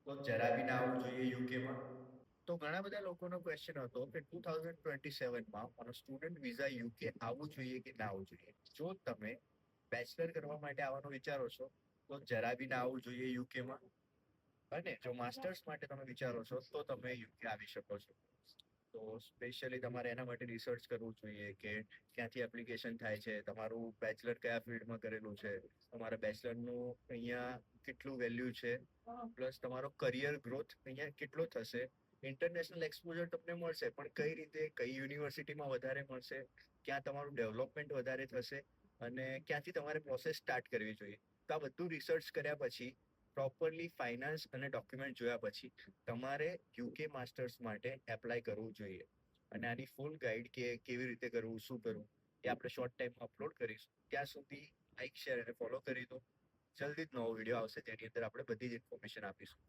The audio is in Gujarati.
તો જરા બી ના આવવું જોઈએ યુકેમાં. તો ઘણા બધા લોકોનો ક્વેશ્ચન હતો કે 2027માં મારો સ્ટુડન્ટ વિઝા યુકે આવવું જોઈએ કે ના આવવું જોઈએ. જો તમે બેચલર કરવા માટે આવવાનું વિચારો છો તો જરા બી ના આવવું જોઈએ યુકેમાં. અને જો માસ્ટર્સ માટે તમે વિચારો છો તો તમે યુકે આવી શકો છો. તો સ્પેશિયલી તમારે એના માટે રિસર્ચ કરવું જોઈએ કે ક્યાંથી એપ્લિકેશન થાય છે, તમારું બેચલર કયા ફિલ્ડમાં કરેલું છે, તમારા બેચલરનું અહીંયા કેટલું વેલ્યુ છે, પ્લસ તમારો કરિયર ગ્રોથ અહીંયા કેટલો થશે. ઇન્ટરનેશનલ એક્સપોઝર તમને મળશે પણ કઈ રીતે, કઈ યુનિવર્સિટીમાં વધારે મળશે, ક્યાં તમારું ડેવલપમેન્ટ વધારે થશે અને ક્યાંથી તમારે પ્રોસેસ સ્ટાર્ટ કરવી જોઈએ. તો આ બધું રિસર્ચ કર્યા પછી પ્રોપરલી ફાઇનાન્સ અને ડોક્યુમેન્ટ જોયા પછી તમારે યુકે માસ્ટર્સ માટે એપ્લાય કરવું જોઈએ. અને આની ફૂલ ગાઈડ કે કેવી રીતે કરવું, શું કરવું એ આપણે શોર્ટ ટાઈમમાં અપલોડ કરીશું. ત્યાં સુધી લાઈક, શેર અને ફોલો કરી દો. જલ્દી જ નવો વિડીયો આવશે જેની અંદર આપણે બધી જ ઇન્ફોર્મેશન આપીશું.